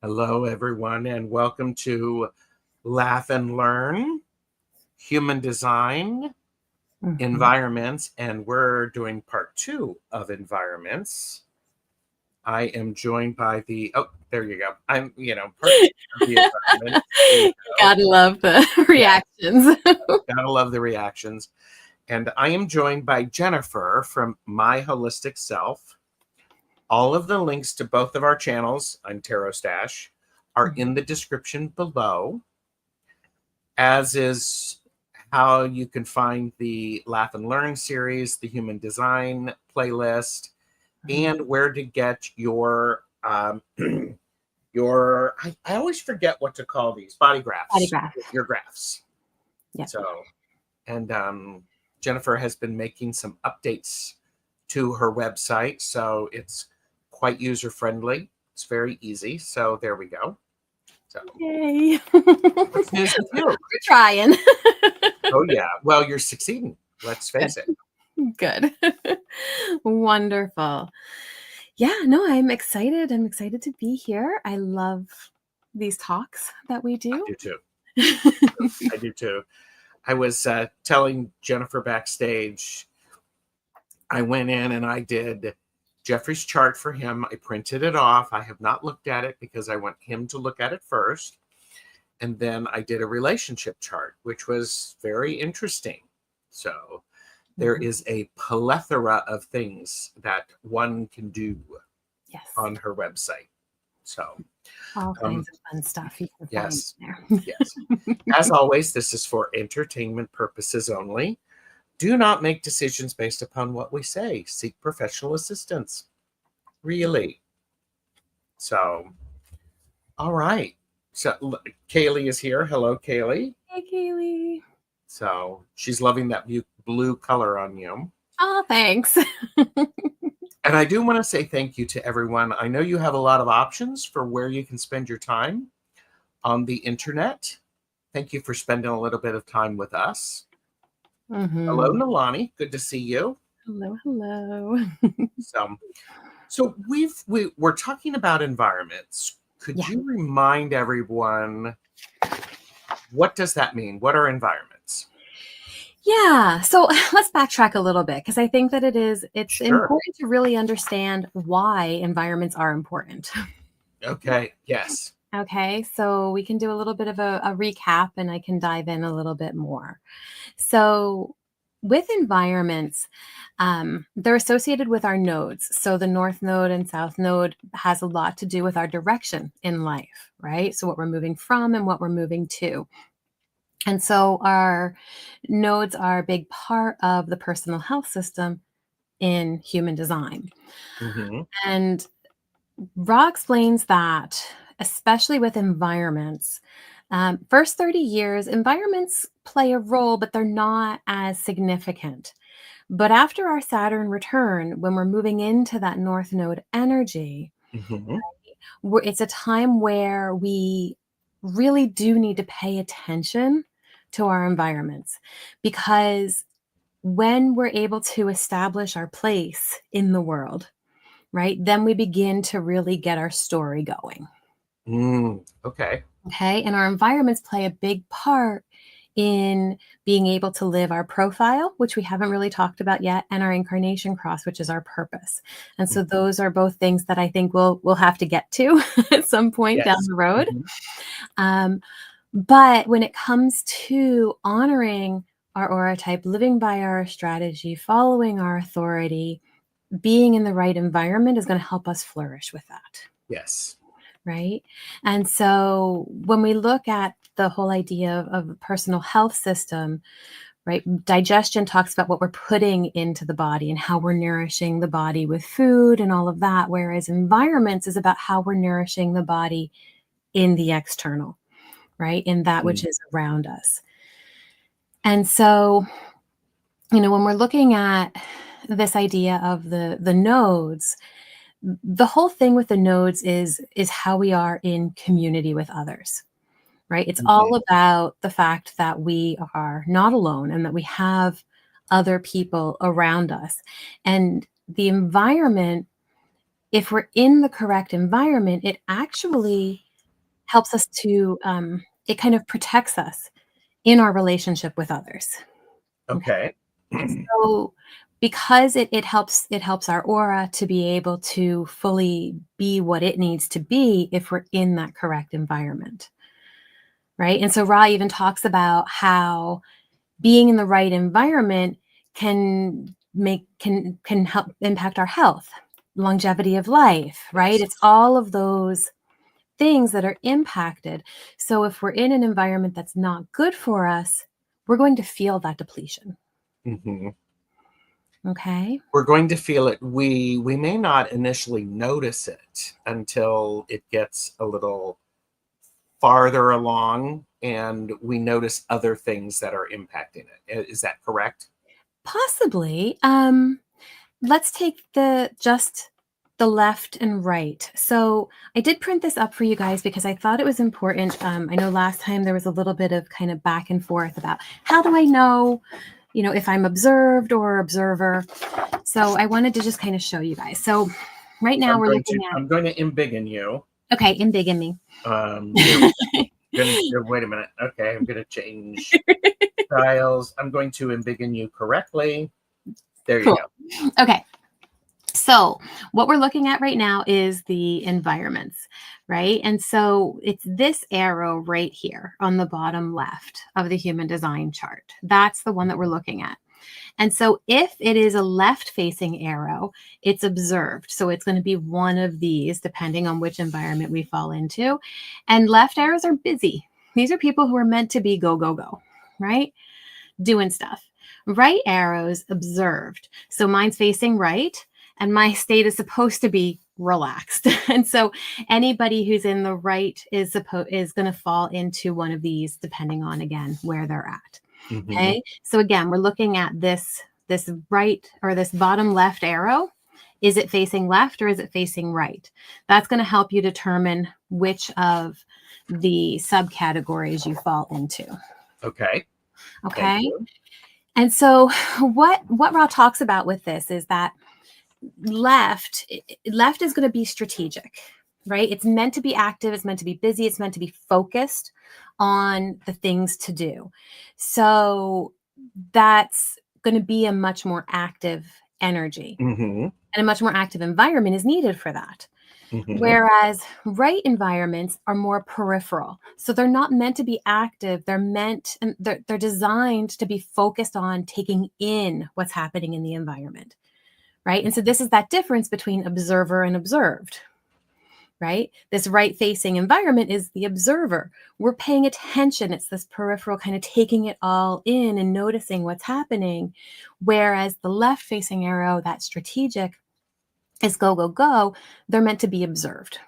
Hello, everyone, and welcome to Laugh and Learn, Human Design, Environments, and we're doing part 2 of Environments. I am joined by there you go. I'm, part 2 of the environment. Gotta love the reactions. Gotta love the reactions. And I am joined by Jennifer from My Holistic Self. All of the links to both of our channels on Tarot Stash are in the description below, as is how you can find the Laugh and Learn series, the Human Design playlist, and where to get your I always forget what to call these body graphs. Your graphs. Yeah. So, and Jennifer has been making some updates to her website, so it's quite user friendly. It's very easy. So there we go. So, yay! What's news with you? We're trying. Oh yeah. Well, you're succeeding. Let's face it. Good. Wonderful. Yeah. No, I'm excited. I'm excited to be here. I love these talks that we do. I do too. I do too. I was telling Jennifer backstage. I went in and I did Jeffrey's chart for him. I printed it off. I have not looked at it because I want him to look at it first. And then I did a relationship chart, which was very interesting. So there is a plethora of things that one can do on her website. So all kinds of fun stuff you can find there. Yes. As always, this is for entertainment purposes only. Do not make decisions based upon what we say. Seek professional assistance. Really. So, all right. So, Kaylee is here. Hello, Kaylee. Hey, Kaylee. So, she's loving that blue color on you. Oh, thanks. And I do want to say thank you to everyone. I know you have a lot of options for where you can spend your time on the internet. Thank you for spending a little bit of time with us. Hello, Nalani. Good to see you. Hello. So we're talking about environments. Could you remind everyone, what does that mean? What are environments? Yeah. So let's backtrack a little bit, because I think that it's important to really understand why environments are important. Okay. Yes. Okay. So we can do a little bit of a recap, and I can dive in a little bit more. So with environments, they're associated with our nodes. So the North Node and South Node has a lot to do with our direction in life, right? So what we're moving from and what we're moving to. And so our nodes are a big part of the personal health system in human design. And Ra explains that, especially with environments, first 30 years, environments play a role, but they're not as significant. But after our Saturn return, when we're moving into that North Node energy, it's a time where we really do need to pay attention to our environments, because when we're able to establish our place in the world, right, then we begin to really get our story going. Okay. And our environments play a big part in being able to live our profile, which we haven't really talked about yet, and our incarnation cross, which is our purpose. And so those are both things that I think we'll have to get to at some point down the road. But when it comes to honoring our aura type, living by our strategy, following our authority, being in the right environment is going to help us flourish with that. Yes. Right. And so when we look at the whole idea of a personal health system, right, digestion talks about what we're putting into the body and how we're nourishing the body with food and all of that, whereas environments is about how we're nourishing the body in the external, right, in that which is around us. And so, when we're looking at this idea of the nodes, the whole thing with the nodes is how we are in community with others, right? It's all about the fact that we are not alone and that we have other people around us. And the environment, if we're in the correct environment, it actually helps us to, it kind of protects us in our relationship with others. Okay. So because it helps our aura to be able to fully be what it needs to be if we're in that correct environment. Right. And so Ra even talks about how being in the right environment can help impact our health, longevity of life, right? It's all of those things that are impacted. So if we're in an environment that's not good for us, we're going to feel that depletion. Mm-hmm. Okay. We're going to feel it. We may not initially notice it until it gets a little farther along and we notice other things that are impacting it. Is that correct? Possibly. Let's take just the left and right. So I did print this up for you guys because I thought it was important. I know last time there was a little bit of kind of back and forth about how do I know, if I'm observed or observer. So I wanted to just kind of show you guys. So right now we're looking at. I'm going to embiggen you. Okay, embiggen me. Wait a minute. Okay, I'm going to change styles. I'm going to embiggen you correctly. There you go. Okay. So what we're looking at right now is the environments, right? And so it's this arrow right here on the bottom left of the human design chart. That's the one that we're looking at. And so if it is a left-facing arrow, it's observed. So it's going to be one of these, depending on which environment we fall into. And left arrows are busy. These are people who are meant to be go, go, go, right? Doing stuff. Right arrows observed. So mine's facing right, and my state is supposed to be relaxed. And so anybody who's in the right is going to fall into one of these, depending on, again, where they're at. Mm-hmm. Okay. So again, we're looking at this right or this bottom left arrow. Is it facing left or is it facing right? That's going to help you determine which of the subcategories you fall into. Okay. Okay. And so what Ra talks about with this is that left is going to be strategic, right? It's meant to be active. It's meant to be busy. It's meant to be focused on the things to do. So that's going to be a much more active energy. Mm-hmm. And a much more active environment is needed for that. Mm-hmm. Whereas right environments are more peripheral. So they're not meant to be active. They're designed to be focused on taking in what's happening in the environment. Right. And so this is that difference between observer and observed. Right. This right facing environment is the observer. We're paying attention. It's this peripheral kind of taking it all in and noticing what's happening. Whereas the left facing arrow, that strategic, is go, go, go. They're meant to be observed.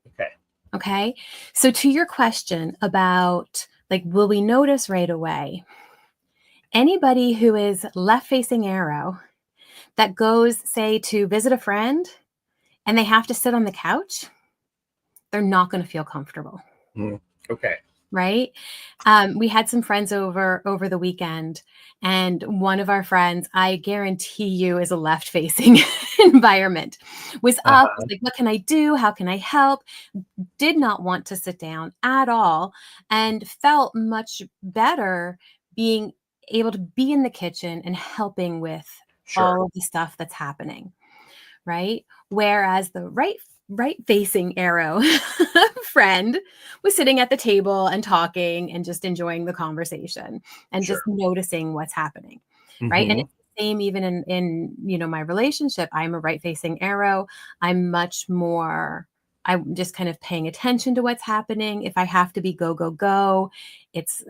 Okay. Okay. So to your question about will we notice right away? Anybody who is left facing arrow that goes, say, to visit a friend and they have to sit on the couch, they're not going to feel comfortable. Okay. Right. We had some friends over the weekend, and one of our friends, I guarantee you, is a left facing environment, was up, was like, what can I do? How can I help? Did not want to sit down at all and felt much better being able to be in the kitchen and helping with all of the stuff that's happening. Right. Whereas the right facing arrow friend was sitting at the table and talking and just enjoying the conversation and just noticing what's happening. Mm-hmm. Right. And it's the same even in my relationship. I'm a right facing arrow. I'm just kind of paying attention to what's happening. If I have to be go, go, go, it's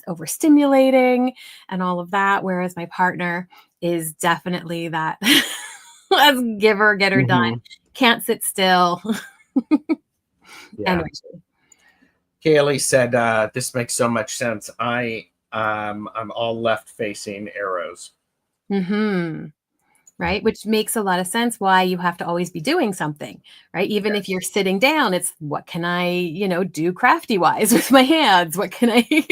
overstimulating and all of that. Whereas my partner is definitely that let's give her, get her done. Can't sit still. Energy. Kaylee said, this makes so much sense. I'm all left facing arrows. Mm-hmm. Right. Which makes a lot of sense why you have to always be doing something, right? Even if you're sitting down, it's what can I, do crafty wise with my hands? What can I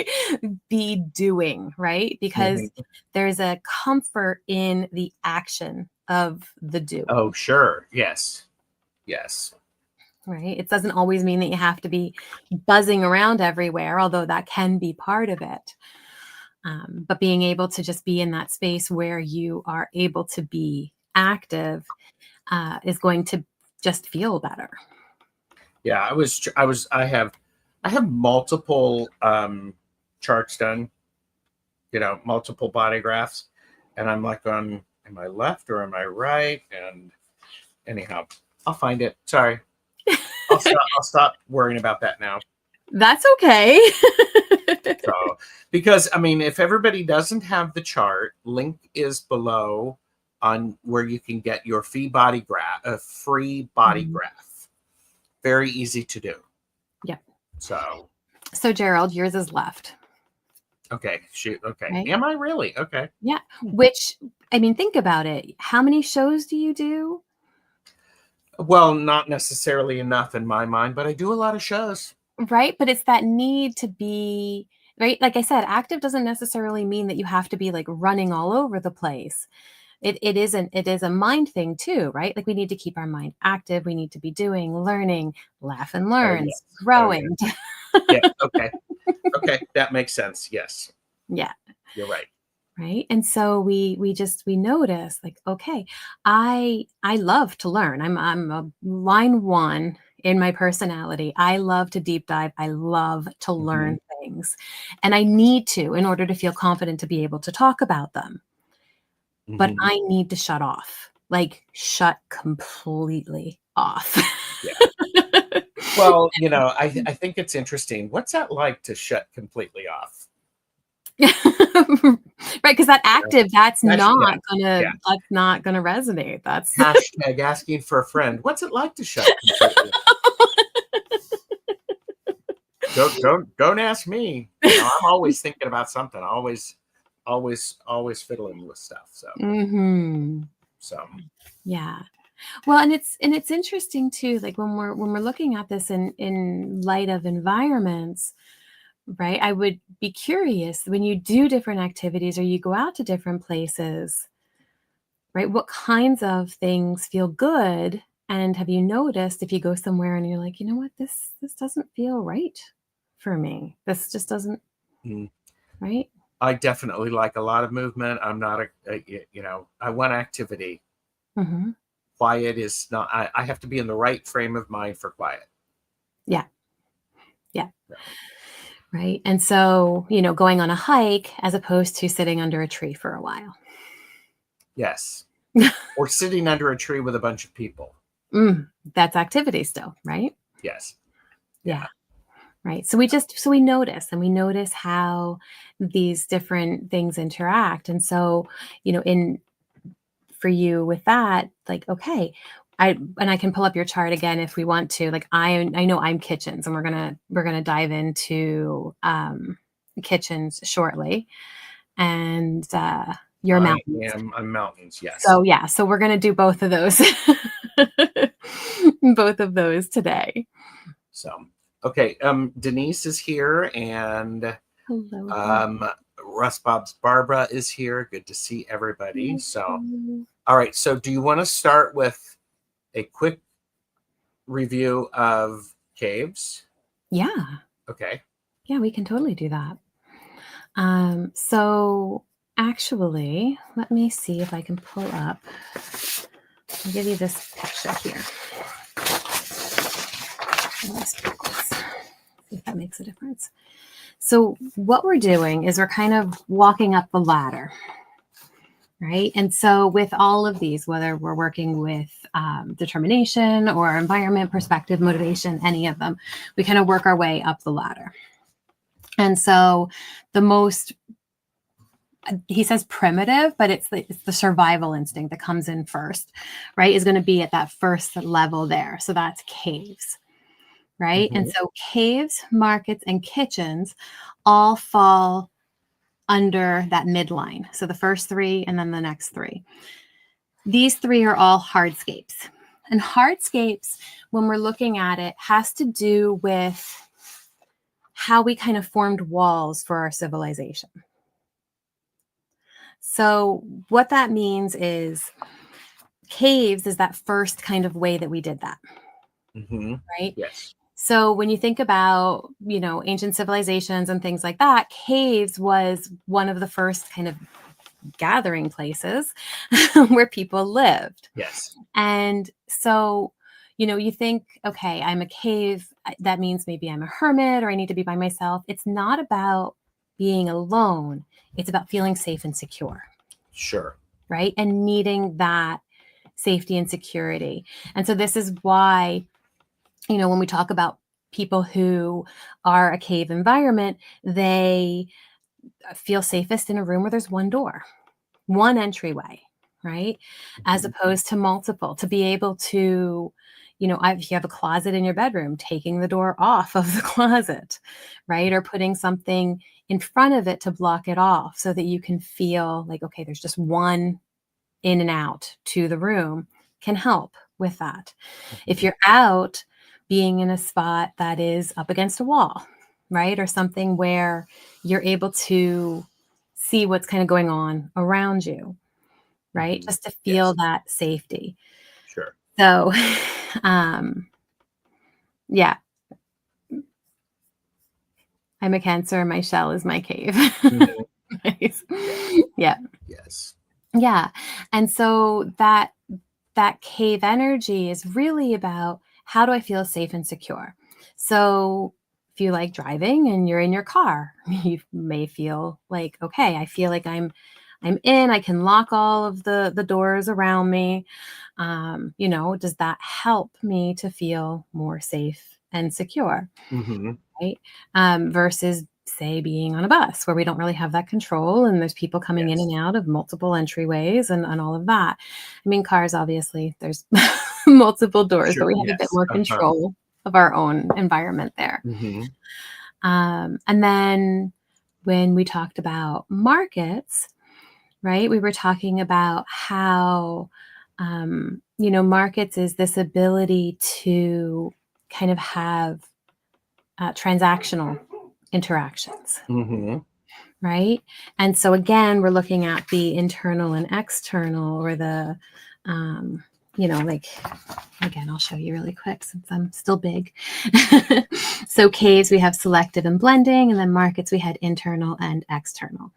be doing? Right. Because there's a comfort in the action of the do. Oh, sure. Yes. Yes. right? It doesn't always mean that you have to be buzzing around everywhere, although that can be part of it. But being able to just be in that space where you are able to be active is going to just feel better. Yeah, I have multiple charts done, multiple body graphs, and I'm like am I left or am I right? And anyhow, I'll find it. Sorry. I'll stop worrying about that now. That's okay. So, because I mean, if everybody doesn't have the chart, link is below on where you can get your free body graph. Very easy to do. Yeah. So Gerald, yours is left. Okay. Shoot. Okay. Right? Am I really? Okay. Yeah. Which, I mean, think about it. How many shows do you do? Well, not necessarily enough in my mind, but I do a lot of shows. Right. But it's that need to be, right? Like I said, active doesn't necessarily mean that you have to be like running all over the place. It is a mind thing too, right? Like we need to keep our mind active. We need to be doing, learning, laugh and learn, yes. growing. Yeah. Okay. Okay. That makes sense. Yes. Yeah. You're right. Right. And so we notice like, okay, I love to learn. I'm a line one in my personality. I love to deep dive. I love to learn things. And I need to in order to feel confident to be able to talk about them. But I need to shut off, like shut completely off. Yeah. Well, I think it's interesting. What's that like to shut completely off? Right, because that active, that's not yeah. gonna resonate. That's Hashtag asking for a friend. What's it like to shut completely off? Don't ask me. I'm always thinking about something. Always fiddling with stuff. So so yeah. Well, and it's interesting too, like when we're looking at this in light of environments, right? I would be curious when you do different activities or you go out to different places, right? What kinds of things feel good? And have you noticed if you go somewhere and you're like, you know what, this doesn't feel right for me. This just doesn't, right? I definitely like a lot of movement. I'm not I want activity. Quiet is not, I have to be in the right frame of mind for quiet. Yeah. Yeah. Right. And so, going on a hike as opposed to sitting under a tree for a while. Yes. Or sitting under a tree with a bunch of people. That's activity still, right? Yes. Yeah. Right. So we notice how these different things interact. And so, for you with that, like, okay, I can pull up your chart again if we want to. Like I know I'm kitchens, and we're gonna dive into kitchens shortly. And your mountains. I'm mountains, yes. So yeah, so we're gonna do both of those. Both of those today. So okay, Denise is here, and hello. Russ Bob's Barbara is here. Good to see everybody. So all right, so do you want to start with a quick review of caves? Yeah. Okay. Yeah, we can totally do that. So actually, let me see if I can pull up. I'll give you this picture here. See if that makes a difference. So what we're doing is we're kind of walking up the ladder, right? And so with all of these, whether we're working with determination or environment, perspective, motivation, any of them, we kind of work our way up the ladder. And so the most, he says primitive, but it's the survival instinct that comes in first, right? Is going to be at that first level there. So that's caves, right? And so caves, markets, and kitchens all fall under that midline. So the first three and then the next three. These three are all hardscapes. And hardscapes, when we're looking at it, has to do with how we kind of formed walls for our civilization. So what that means is caves is that first kind of way that we did that. right? Yes. So when you think about, ancient civilizations and things like that, caves was one of the first kind of gathering places where people lived. Yes. And so, you think, okay, I'm a cave. That means maybe I'm a hermit or I need to be by myself. It's not about being alone. It's about feeling safe and secure. Sure. Right. And needing that safety and security. And so this is why, when we talk about people who are a cave environment, they feel safest in a room where there's one door, one entryway, right? As opposed to multiple, to be able to, if you have a closet in your bedroom, taking the door off of the closet, right? Or putting something in front of it to block it off so that you can feel like, okay, there's just one in and out to the room can help with that. If you're out, being in a spot that is up against a wall, right? Or something where you're able to see what's kind of going on around you, right? Just to feel that safety. Sure. So, yeah. I'm a Cancer. My shell is my cave. Nice. Yeah. Yes. Yeah. And so that cave energy is really about, how do I feel safe and secure? So if you like driving and you're in your car, you may feel like, okay, I feel like I'm in, I can lock all of the doors around me. Does that help me to feel more safe and secure? Right? Versus say being on a bus where we don't really have that control and there's people coming in and out of multiple entryways and all of that. I mean, cars, obviously there's multiple doors, but we have a bit more control of our own environment there. And then when we talked about markets, right, we were talking about how, markets is this ability to kind of have transactional interactions. Right. And so again, we're looking at the internal and external, or the, like, again, I'll show you really quick since I'm still big. So caves, we have selective and blending, and then markets, we had internal and external.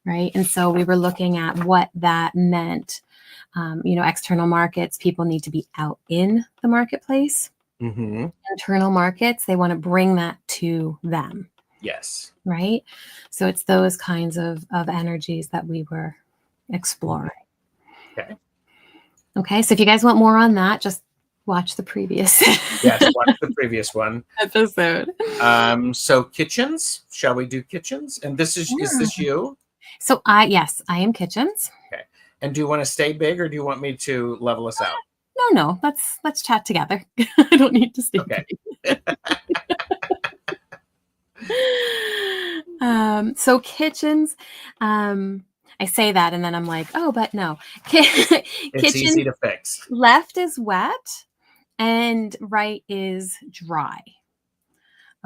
Right. And so we were looking at what that meant. External markets, people need to be out in the marketplace. Internal markets, they want to bring that to them. Yes. Right. So it's those kinds of energies that we were exploring. Okay. Okay. So if you guys want more on that, just watch the previous. Yes, watch the previous one. Episode. So kitchens, shall we do kitchens? And is this you? So I am kitchens. Okay. And do you want to stay big or do you want me to level us out? No. Let's chat together. I don't need to stay big. So kitchens, I say that and then I'm like, oh, but no. It's easy to fix. Left is wet and right is dry.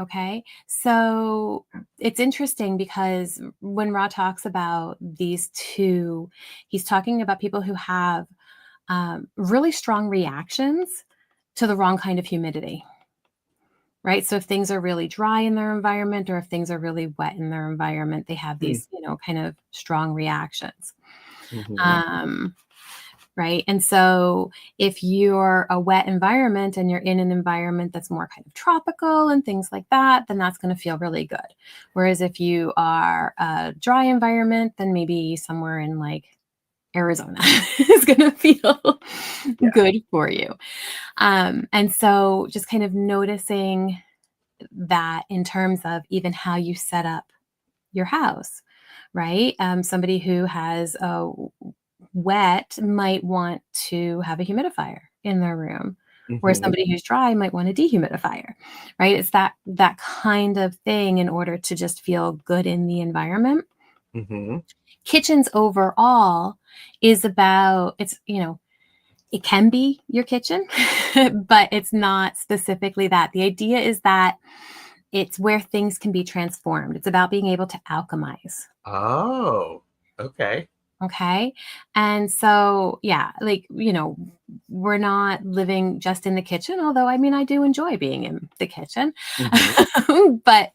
Okay. So it's interesting because when Ra talks about these two, he's talking about people who have really strong reactions to the wrong kind of humidity. Right. So if things are really dry in their environment or if things are really wet in their environment, they have these, kind of strong reactions. Right. And so if you're a wet environment and you're in an environment that's more kind of tropical and things like that, then that's going to feel really good. Whereas if you are a dry environment, then maybe somewhere in like Arizona is going to feel good for you. And so just kind of noticing that in terms of even how you set up your house, right? Somebody who has a wet might want to have a humidifier in their room, whereas somebody who's dry might want a dehumidifier, right? It's that kind of thing in order to just feel good in the environment. Kitchens overall is about, it can be your kitchen, but it's not specifically that. The idea is that it's where things can be transformed. It's about being able to alchemize. Oh, okay. Okay. And so, yeah, like, we're not living just in the kitchen, although I mean, I do enjoy being in the kitchen. Hmm. But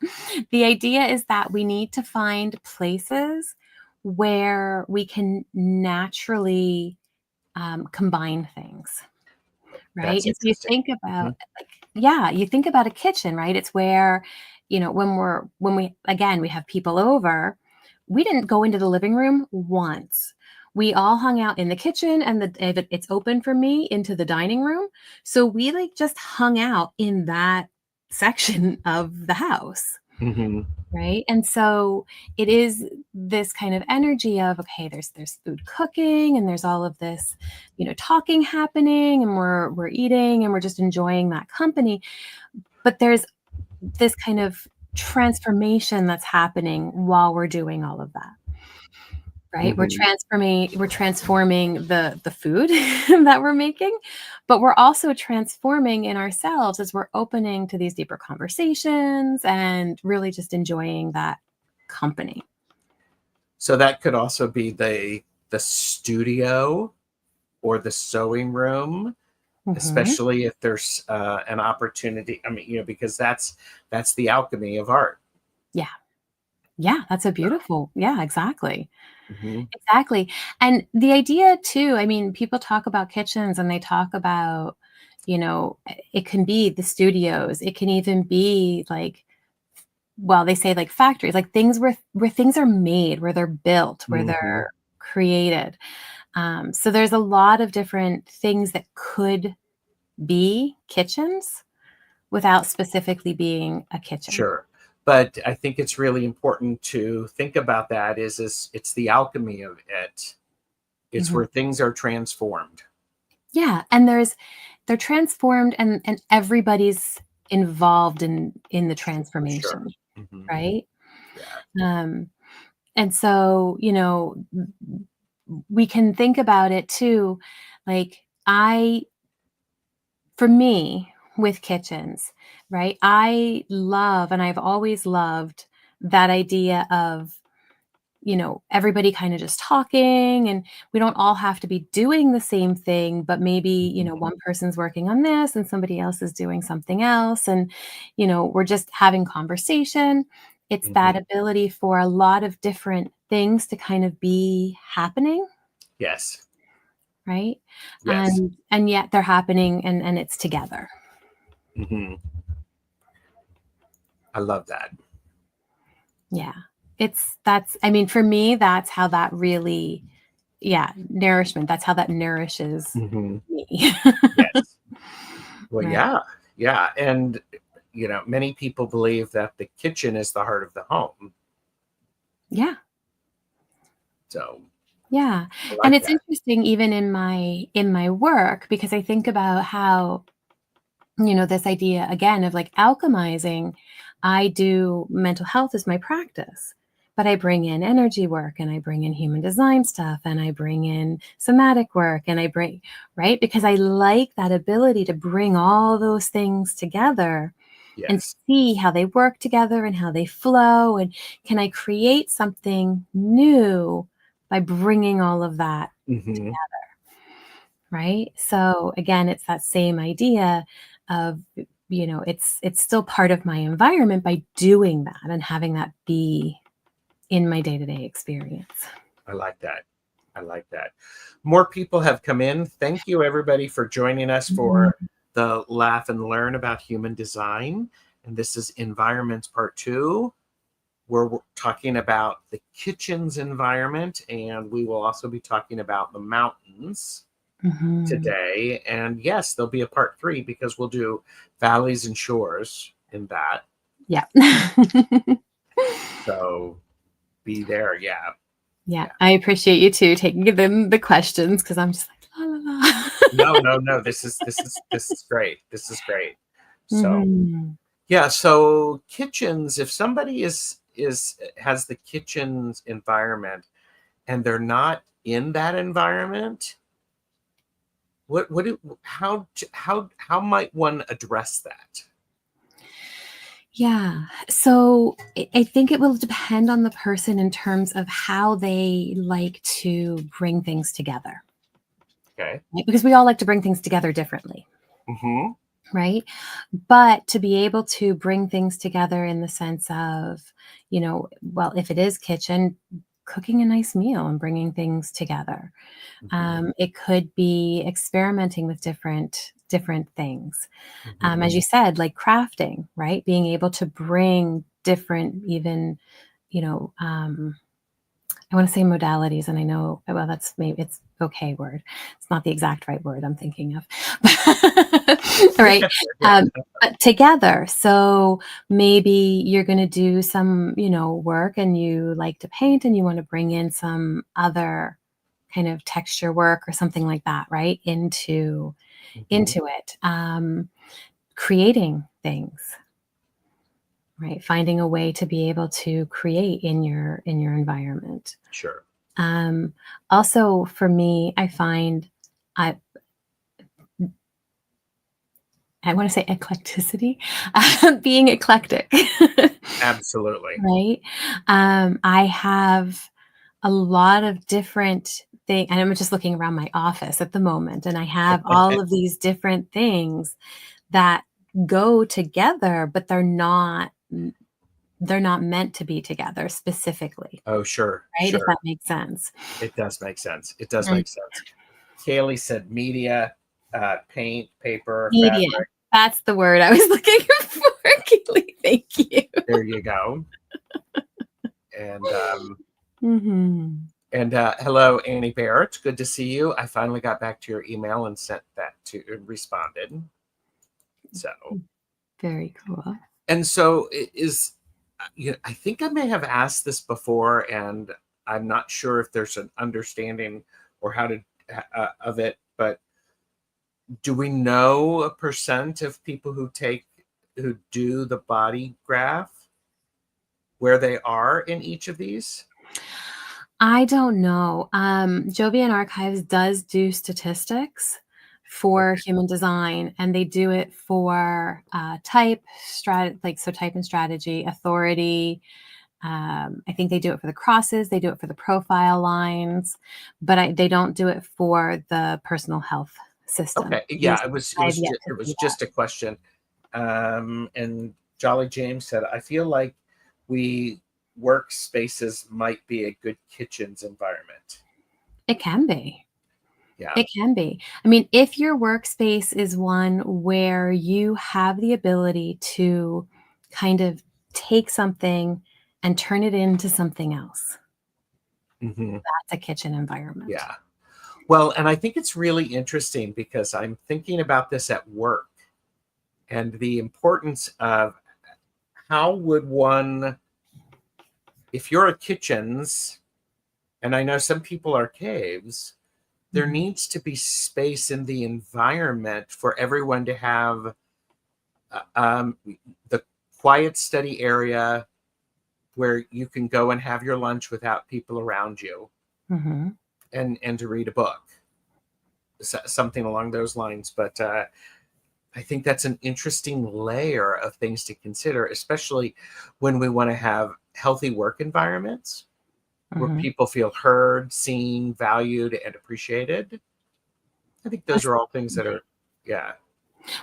the idea is that we need to find places where we can naturally combine things, right? That's And so you interesting. think Hmm. about, like, yeah, you think about a kitchen, right? It's where, when we, again, we have people over, we didn't go into the living room once. We all hung out in the kitchen and if it's open for me into the dining room. So we like just hung out in that section of the house. Hmm. Right. And so it is this kind of energy of, okay, there's food cooking and there's all of this, talking happening and we're eating and we're just enjoying that company. But there's this kind of transformation that's happening while we're doing all of that. Right? Hmm. We're transforming the food that we're making, but we're also transforming in ourselves as we're opening to these deeper conversations and really just enjoying that company. So that could also be the studio or the sewing room, Mhm. especially if there's an opportunity. I mean, because that's the alchemy of art. Yeah. Yeah, that's a beautiful, yeah, exactly. Hmm. Exactly. And the idea too, I mean, people talk about kitchens and they talk about, it can be the studios. It can even be like, well, they say like factories, like things where things are made, where they're built, where Hmm. they're created. So there's a lot of different things that could be kitchens without specifically being a kitchen. Sure. But I think it's really important to think about that is it's the alchemy of it. It's Mhm. where things are transformed. Yeah, and they're transformed and everybody's involved in the For sure. transformation, Hmm. right? Yeah. Um, and so, we can think about it too, like for me with kitchens, right? I love and I've always loved that idea of everybody kind of just talking and we don't all have to be doing the same thing, but maybe, Mhm. one person's working on this and somebody else is doing something else. And, we're just having conversation. It's that Mhm. ability for a lot of different things to kind of be happening, Yes. right? Yes. And yet they're happening and it's together. Hmm. I love that. Yeah. That's, I mean, for me, that's how that really, yeah, nourishment. That's how that nourishes Hmm. me. Yes. Well, Right. yeah. Yeah. And, many people believe that the kitchen is the heart of the home. Yeah. So Yeah. I And like it's that. interesting even in my work because I think about how, this idea again of like alchemizing, I do mental health as my practice. But I bring in energy work and I bring in human design stuff and I bring in somatic work and I bring, right? Because I like that ability to bring all those things together and Yes. see how they work together and how they flow. And can I create something new by bringing all of that Hmm. together? Right. So again, it's that same idea of, it's still part of my environment by doing that and having that be in my day-to-day experience. I like that. I like that. More people have come in. Thank you, everybody, for joining us Mhm. for the Laugh and Learn about Human Design. And this is Environments Part 2. We're talking about the kitchen's environment, and we will also be talking about the mountains Mhm. today. And yes, there'll be a part 3 because we'll do valleys and shores in that. Yeah. So be there. Yeah. Yeah. Yeah. I appreciate you too taking them the questions because I'm just like, la, la, la. No, no, no. This is great. This is great. So Mhm. yeah, so kitchens, if somebody is has the kitchen's environment and they're not in that environment, how might one address that? Yeah. So I think it will depend on the person in terms of how they like to bring things together, Okay. right? Because we all like to bring things together differently, Mm-hmm. right? But to be able to bring things together in the sense of, well, if it is kitchen, cooking a nice meal and bringing things together. Mm-hmm. It could be experimenting with different things. Mm-hmm. As you said, like crafting, right? Being able to bring different, even, you know, I want to say modalities, and I know, well, that's maybe it's okay word. It's not the exact right word I'm thinking of, right? Yeah. But together. So maybe you're going to do some, work and you like to paint and you want to bring in some other kind of texture work or something like that, right? Mm-hmm. Into it. Creating things, right? Finding a way to be able to create in your environment. Sure. Um, Also, for me, I find I I want to say eclecticity, being eclectic, Absolutely. right? I have a lot of different things, and I'm just looking around my office at the moment, and I have all of these different things that go together, but they're not meant to be together specifically, Oh, sure. right? If Sure. that makes sense. It does make sense. It does Mm. make sense. Kaylee said media, paint, paper, Media. fabric. That's the word I was looking for, Keely. Thank you. There you go. And Mhm. hello, Annie Bear. It's good to see you. I finally got back to your email and sent that to responded. So Very cool. and so is I think I may have asked this before, and I'm not sure if there's an understanding or how to of it, but do we know a percent of people who do the body graph where they are in each of these? I don't know. Jovian Archives does do statistics for Okay. human design, and they do it for type and strategy, authority. I think they do it for the crosses, they do it for the profile lines, but they don't do it for the personal health system. Okay. At Yeah, least it I've was yet just, to it was see that. just a question. And Jolly James said, I feel like we workspaces might be a good kitchen's environment. It can be. Yeah. It can be. I mean, if your workspace is one where you have the ability to kind of take something and turn it into something else, Hmm. that's a kitchen environment. Yeah. Well, and I think it's really interesting because I'm thinking about this at work and the importance of how would one, if you're a kitchens, and I know some people are caves, there Mhm. needs to be space in the environment for everyone to have the quiet study area where you can go and have your lunch without people around you Mhm. and to read a book, something along those lines. But I think that's an interesting layer of things to consider, especially when we want to have healthy work environments where Mhm. people feel heard, seen, valued, and appreciated. I think those are all things that are, yeah.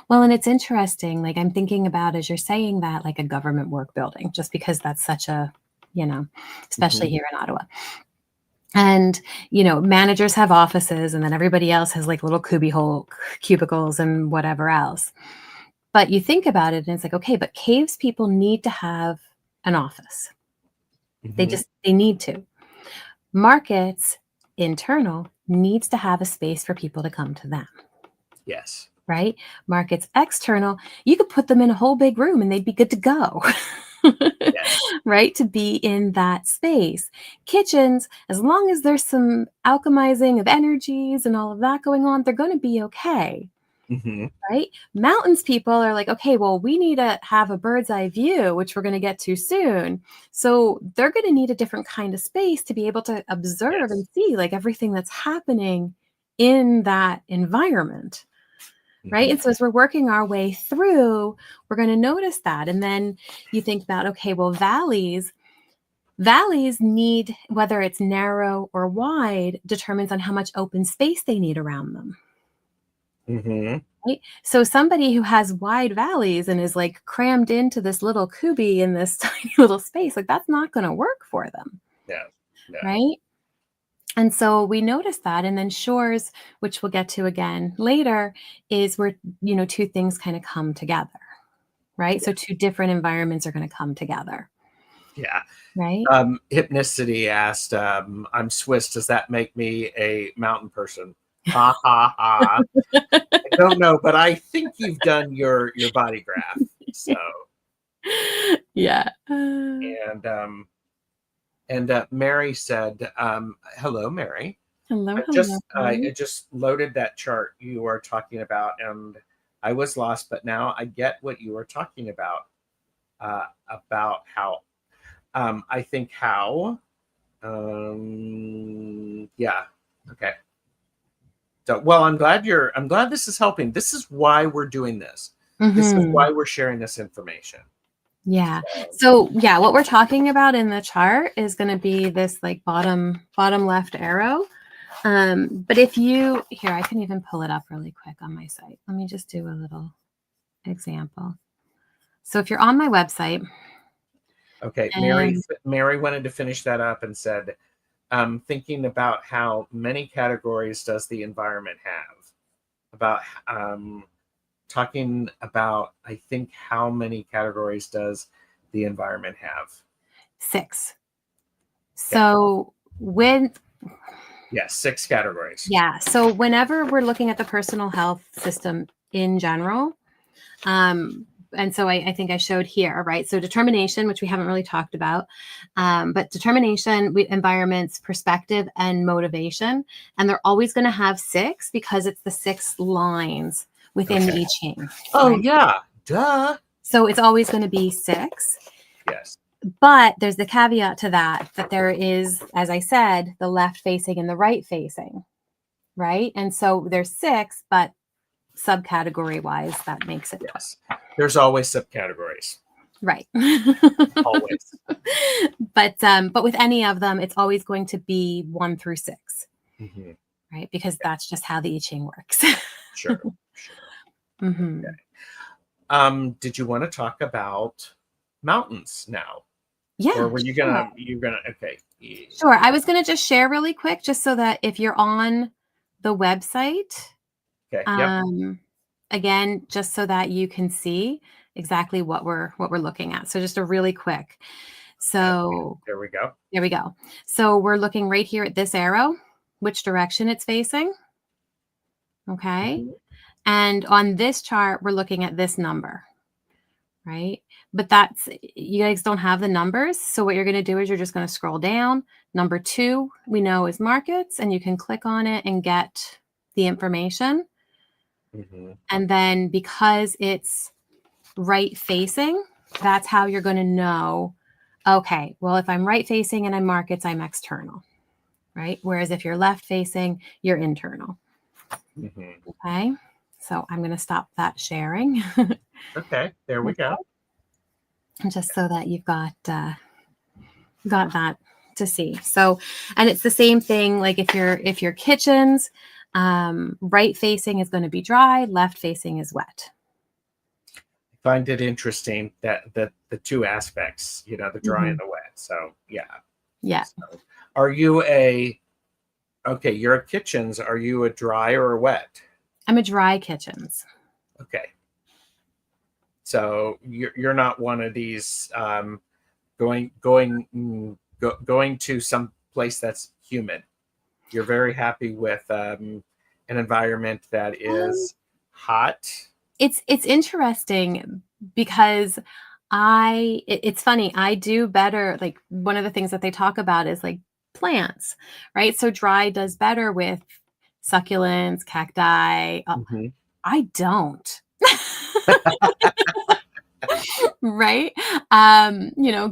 Well, and it's interesting, like, I'm thinking about as you're saying that, like a government work building, just because that's such a, you know, especially Hmm. here in Ottawa. And, managers have offices and then everybody else has like little cubicles and whatever else. But you think about it and it's like, okay, but caves people need to have an office. Hmm. They need to. Markets, internal, needs to have a space for people to come to them, Yes. right? Markets, external, you could put them in a whole big room and they'd be good to go. Yes. Right? To be in that space. Kitchens, as long as there's some alchemizing of energies and all of that going on, they're going to be okay. Hmm. Right? Mountains people are like, okay, well, we need to have a bird's eye view, which we're going to get to soon. So they're going to need a different kind of space to be able to observe and Yes. see like everything that's happening in that environment. right? Mhm. And so as we're working our way through, we're going to notice that. And then you think about, okay, well, valleys need, whether it's narrow or wide, determines on how much open space they need around them. Mhm. Right? So somebody who has wide valleys and is like crammed into this little kubi in this tiny little space, like that's not going to work for them, No. No. right? And so we notice that. And then shores, which we'll get to again later, is where, two things kind of come together, right? So two different environments are going to come together, Yeah. right? Hypnicity asked, I'm Swiss. Does that make me a mountain person? Ha ha ha. I don't know, but I think you've done your body graph. So, Yeah. and Mary said, hello, Mary. Hello, I hello. just loaded that chart you are talking about, and I was lost, but now I get what you were talking about how I think how yeah, okay. So, well, I'm glad this is helping. This is why we're doing this. This is why we're sharing this information. Yeah. So yeah, what we're talking about in the chart is going to be this like bottom left arrow. But if you, here, I can even pull it up really quick on my site. Let me just do a little example. So if you're on my website. Okay. Mary wanted to finish that up and said, thinking about how many categories does the environment have? About talking about, I think, how many categories does the environment have? 6. So yes, 6 categories. Yeah. So whenever we're looking at the personal health system in general, and so I think I showed here, right? So determination, which we haven't really talked about, but determination, environments, perspective, and motivation. And they're always going to have 6 because it's the 6 lines within the I Ching. Oh, right? yeah. Duh. So it's always going to be 6. Yes. But there's the caveat to that there is, as I said, the left facing and the right facing, right? And so there's 6, but subcategory wise, that makes it. Yes. There's always subcategories. Right. Always. But with any of them, it's always going to be 1 through 6. Mm-hmm. Right? Because that's just how the I Ching works. Sure. Mm-hmm. Okay. Did you want to talk about mountains now? Yeah. Or were you gonna okay. Sure. I was gonna just share really quick, just so that if you're on the website, okay. Yep. Again, just so that you can see exactly what we're looking at. So just a really quick. So there we go. There we go. So we're looking right here at this arrow, which direction it's facing. Okay. Mm-hmm. And on this chart, we're looking at this number, right? But you guys don't have the numbers. So what you're going to do is you're just going to scroll down. Number 2, we know, is markets, and you can click on it and get the information. Mm-hmm. And then because it's right facing, that's how you're going to know, okay, well, if I'm right facing and I'm markets, I'm external, right? Whereas if you're left facing, you're internal. Mm-hmm. Okay. So I'm going to stop that sharing. Okay. There we go. Just so that you've got that to see. So, and it's the same thing. Like if your kitchens, right facing is going to be dry, left facing is wet. I find it interesting that the 2 aspects, the dry and the wet. So yeah. So, are you you're a kitchens. Are you a dry or a wet? I'm a dry kitchens. Okay. So you're not one of these going to some place that's humid. You're very happy with an environment that is hot. It's interesting because it's funny. I do better. Like one of the things that they talk about is like plants, right? So dry does better with succulents, cacti. Mm-hmm. I don't. Right?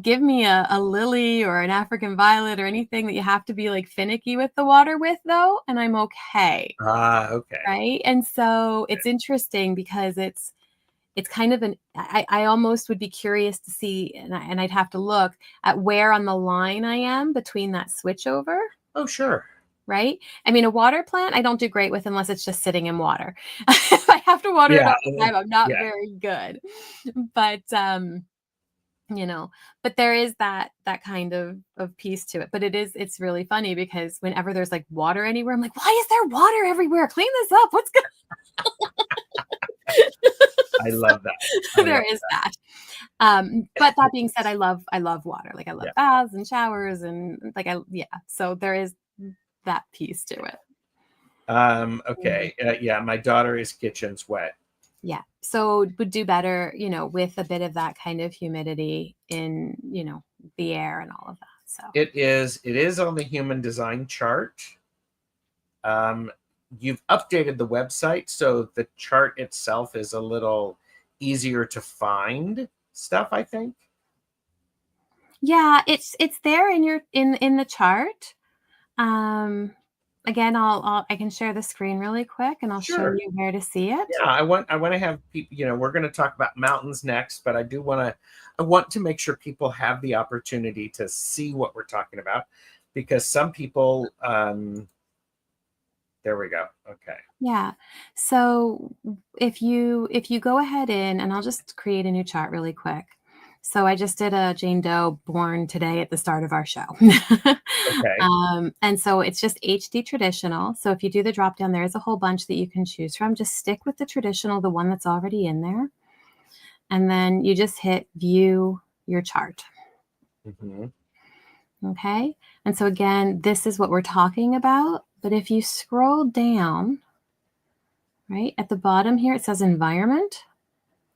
Give me a lily or an African violet or anything that you have to be like finicky with the water with though, and I'm okay. Ah, okay. Right? And so it's interesting because it's kind of I almost would be curious to see, and I'd have to look at where on the line I am between that switchover. Oh, sure. Right? I mean, a water plant, I don't do great with unless it's just sitting in water. If I have to water it Yeah. all the time, I'm not Yeah. very good. But, but there is that kind of piece to it. But it's really funny because whenever there's like water anywhere, I'm like, why is there water everywhere? Clean this up. What's good? I love that. There is that. But that being said, I love water. Like I love baths and showers and so there is that piece to it. Okay. Yeah, my daughter's kitchen's wet. Yeah. So it would do better, with a bit of that kind of humidity in, the air and all of that. So It is on the human design chart. You've updated the website, so the chart itself is a little easier to find stuff, I think. yeah, it's there in the chart. Again, I can share the screen really quick and I'll show Sure. you where to see it. Yeah, I want to have people, we're going to talk about mountains next, but I want to make sure people have the opportunity to see what we're talking about, because some people, there we go. Okay. Yeah. So if you go ahead and I'll just create a new chart really quick. So I just did a Jane Doe born today at the start of our show. Okay. And so it's just HD traditional. So if you do the drop down, there is a whole bunch that you can choose from. Just stick with the traditional, the one that's already in there. And then you just hit view your chart. Mm-hmm. Okay. And so again, this is what we're talking about. But if you scroll down, right at the bottom here, it says environment.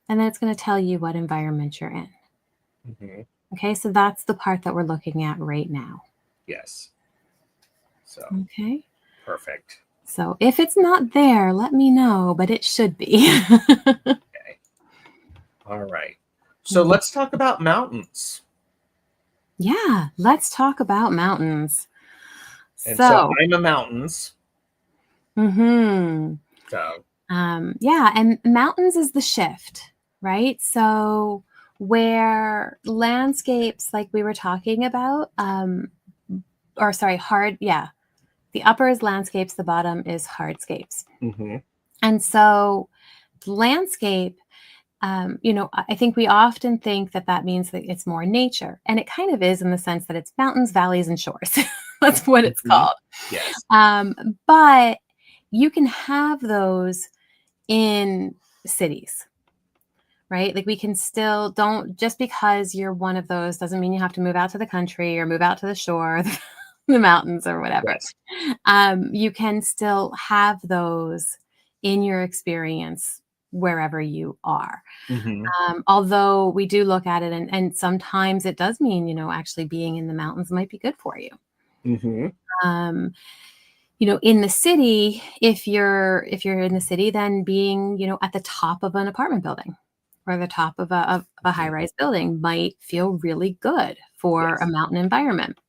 And then it's going to tell you what environment you're in. Mm-hmm. Okay. So that's the part that we're looking at right now. Yes. So, okay. Perfect. So if it's not there, let me know, but it should be. Okay. All right. So let's talk about mountains. Yeah, let's talk about mountains. And so I'm a mountains. Mm-hmm. So. Yeah, and mountains is the shift, right? So where landscapes like we were talking about, the upper is landscapes, the bottom is hardscapes. Mm-hmm. And so landscape, I think we often think that means that it's more nature, and it kind of is in the sense that it's mountains, valleys, and shores. That's what it's called. Yes. But you can have those in cities, right? Like we can still don't, just because you're one of those doesn't mean you have to move out to the country or move out to the shore, the mountains or whatever. Yes. You can still have those in your experience wherever you are. Mm-hmm. Although we do look at it and sometimes it does mean, actually being in the mountains might be good for you. Mm-hmm. In the city, if you're in the city, then being, at the top of an apartment building or the top of a high-rise building might feel really good for a mountain environment.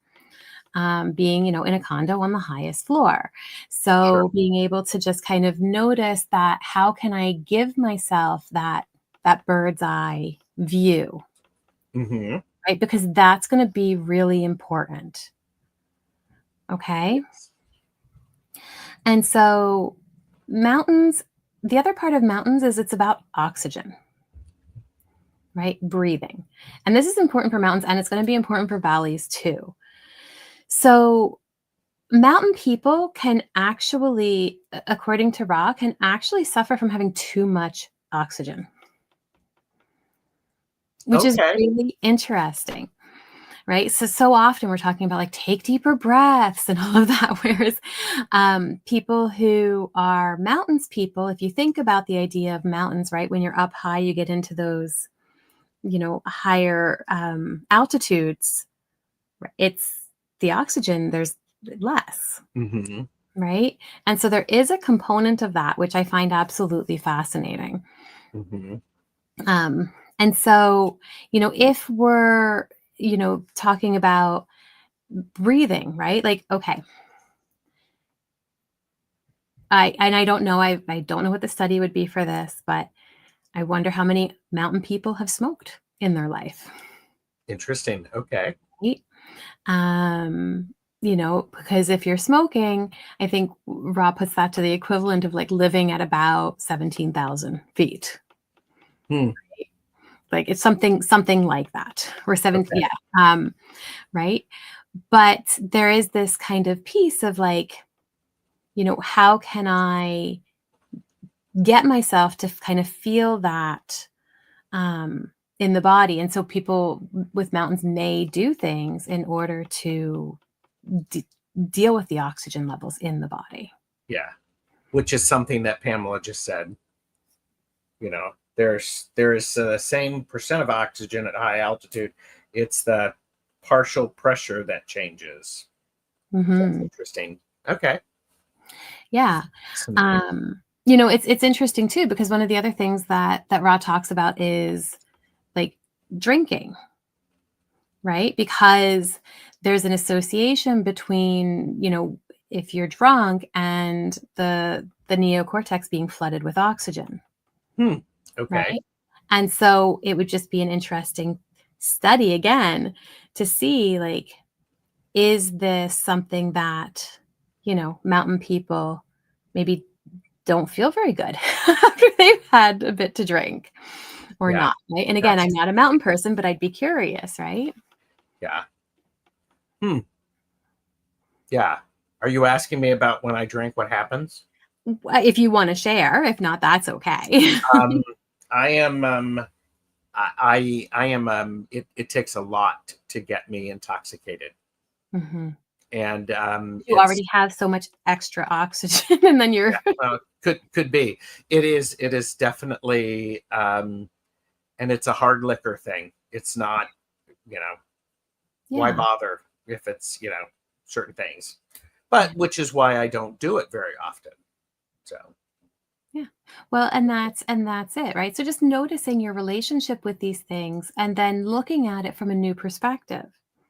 Being, in a condo on the highest floor. So being able to just kind of notice that, how can I give myself that bird's eye view? Mm-hmm. Right? Because that's going to be really important. Okay. Yes. And so mountains, the other part of mountains is it's about oxygen, right? Breathing. And this is important for mountains, and it's going to be important for valleys too. So mountain people can actually, according to Ra, can actually suffer from having too much oxygen, which is really interesting, right? So often we're talking about like take deeper breaths and all of that, whereas people who are mountains people, if you think about the idea of mountains, right, when you're up high, you get into those, higher altitudes. It's the oxygen, there's less. Mm-hmm. Right. And so there is a component of that, which I find absolutely fascinating. Mm-hmm. And so, if we're, talking about breathing, right? Like, okay, I don't know, I don't know what the study would be for this, but I wonder how many mountain people have smoked in their life, Interesting. Okay. right? Because if you're smoking, I think Rob puts that to the equivalent of like living at about 17,000 feet. Hmm. Like it's something like that, or seven, Okay. yeah, right. But there is this kind of piece of like, how can I get myself to kind of feel that in the body? And so people with mountains may do things in order to d- deal with the oxygen levels in the body. Yeah. Which is something that Pamela just said. There is the same percent of oxygen at high altitude. It's the partial pressure that changes. So that's Hmm. interesting. Okay. Yeah. Fascinating. It's interesting too, because one of the other things that Ra talks about is like drinking, right? Because there's an association between, if you're drunk and the neocortex being flooded with oxygen, Hmm. Okay. right? And so it would just be an interesting study again to see, like, is this something that, mountain people maybe don't feel very good after they've had a bit to drink or Yeah. not, right? And again, I'm Gotcha. not a mountain person, but I'd be curious, right? Yeah. Hmm. Yeah. Are you asking me about when I drink, what happens? If you want to share, if not, that's okay. Um, I am I am it takes a lot to get me intoxicated. Mhm. And You already have so much extra oxygen, and then you're could be. It is definitely and it's a hard liquor thing. It's not, you know, why yeah, bother if it's, certain things. But which is why I don't do it very often. So, yeah. Well, and that's it, right? So just noticing your relationship with these things and then looking at it from a new perspective.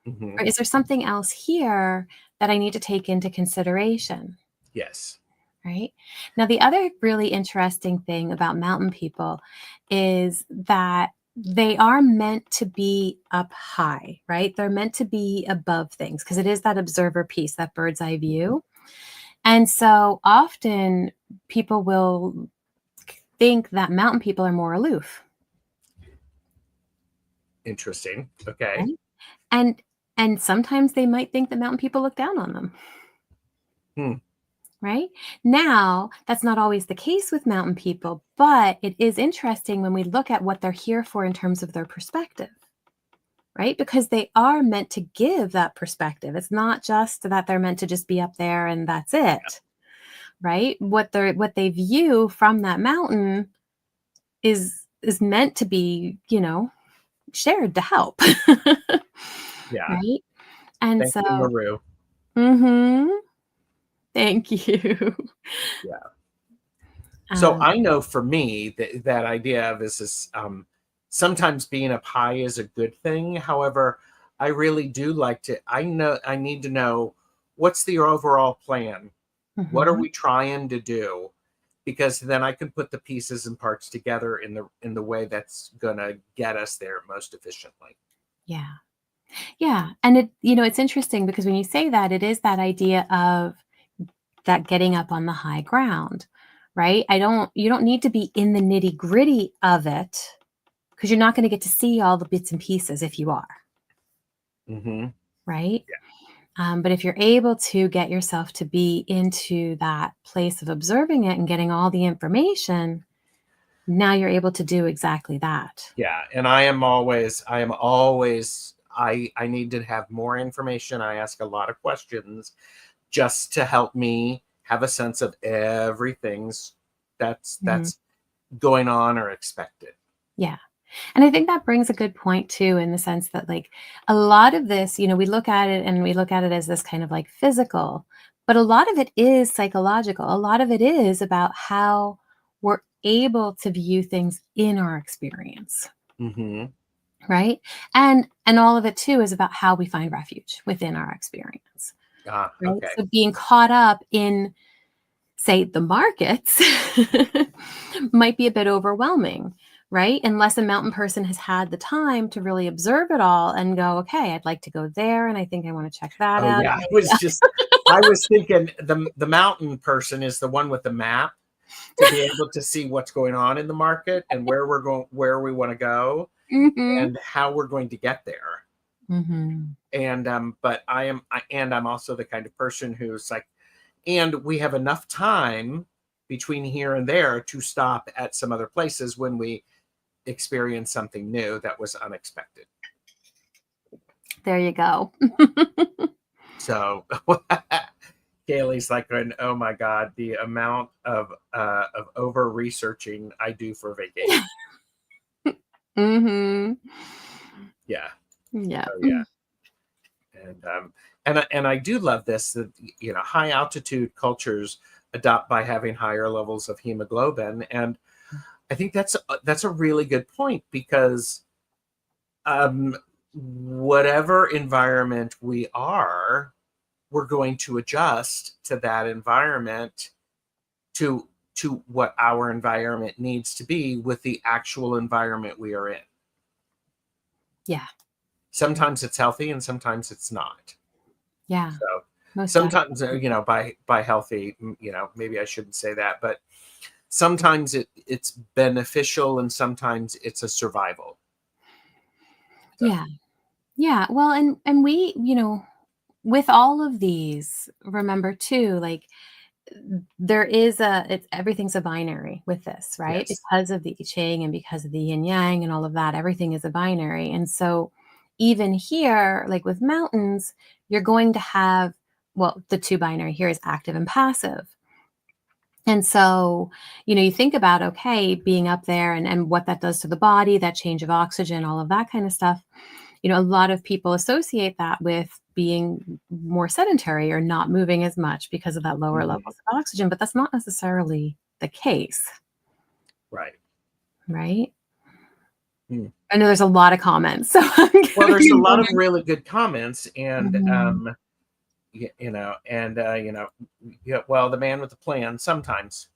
mhm, Or is there something else here that I need to take into consideration? yes. Right. Now, the other really interesting thing about mountain people is that they are meant to be up high, right? They're meant to be above things because it is that observer piece, that bird's eye view. And so often people will think that mountain people are more aloof, Interesting. Okay. right? And and sometimes they might think that mountain people look down on them. Hmm. Right? Now, that's not always the case with mountain people, but it is interesting when we look at what they're here for in terms of their perspective, right? Because they are meant to give that perspective. It's not just that they're meant to just be up there and that's it, right? What they view from that mountain is meant to be, shared to help. Yeah. Right? And Thank so, you, Maru. mhm, thank you. Yeah. So Um, I know for me that idea of is sometimes being up high is a good thing. However, I really do like to. I need to know what's the overall plan. What are mhm. we trying to do? Because then I can put the pieces and parts together in the way that's gonna get us there most efficiently. Yeah. Yeah, and it's interesting because when you say that, it is that idea of that getting up on the high ground, right? You don't need to be in the nitty-gritty of it because you're not gonna get to see all the bits and pieces if you are, Hmm. right? But if you're able to get yourself to be into that place of observing it and getting all the information, now you're able to do exactly that. Yeah, and I need to have more information. I ask a lot of questions just to help me have a sense of everything's Mhm. that's going on or expected. Yeah. And I think that brings a good point too, in the sense that like a lot of this, we look at it and we look at it as this kind of like physical, but a lot of it is psychological. A lot of it is about how we're able to view things in our experience. Mm-hmm. right? And all of it too is about how we find refuge within our experience, Ah, right? okay. So being caught up in, say, the markets might be a bit overwhelming, right? Unless a mountain person has had the time to really observe it all and go, okay, I'd like to go there, and I think I want to check that Oh out. yeah, I was thinking the mountain person is the one with the map to be able to see what's going on in the market and where we're going, where we want to go, Mm-hmm. and how we're going to get there. Mm-hmm. And but I'm also the kind of person who's like, and we have enough time between here and there to stop at some other places when we experience something new that was unexpected. There you go. So Kaylee's like, oh my God, the amount of over researching I do for vacation. Mm-hmm. Yeah. Yeah. Oh yeah. And I do love this, that high altitude cultures adopt by having higher levels of hemoglobin. And I think that's a really good point, because whatever environment we are, we're going to adjust to that environment, to what our environment needs to be with the actual environment we are in. Yeah. Sometimes it's healthy and sometimes it's not. Yeah. So Most sometimes, definitely. by healthy, maybe I shouldn't say that, but sometimes it's beneficial and sometimes it's a survival. So, Yeah. Yeah. Well, and we, with all of these, remember too, like there is it's everything's a binary with this, right? yes. Because of the I Ching and because of the yin yang and all of that, everything is a binary. And so even here, like with mountains, you're going to have, well, the two binary here is active and passive. And so, you think about, okay, being up there and what that does to the body, that change of oxygen, all of that kind of stuff. A lot of people associate that with being more sedentary or not moving as much because of that lower Mhm. levels of oxygen, but that's not necessarily the case, Right. right? Mm. I know there's a lot of comments, so I'm Well, giving there's a you a lot of moment. really good comments, and Mhm. yeah, well, the man with the plan, sometimes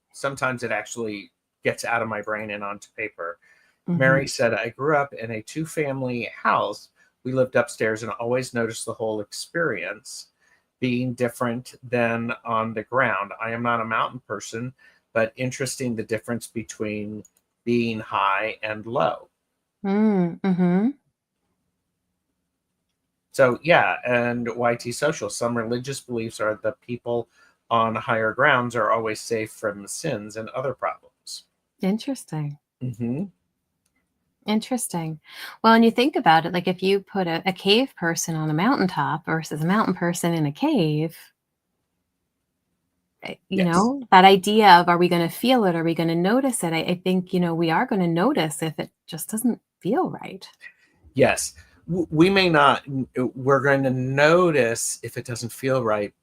it actually gets out of my brain and onto paper. Mhm. Mary said, I grew up in a two-family house. We lived upstairs and always noticed the whole experience being different than on the ground. I am not a mountain person, but interesting the difference between being high and low. Mm, mhm. So yeah, and YT social. Some religious beliefs are that people on higher grounds are always safe from sins and other problems. Interesting. Hmm. Interesting. Well, and you think about it, like if you put a cave person on a mountaintop versus a mountain person in a cave, Yes. that idea of, are we going to feel it? Are we going to notice it? I think, we are going to notice if it just doesn't feel right. Yes. We may not. We're going to notice if it doesn't feel right.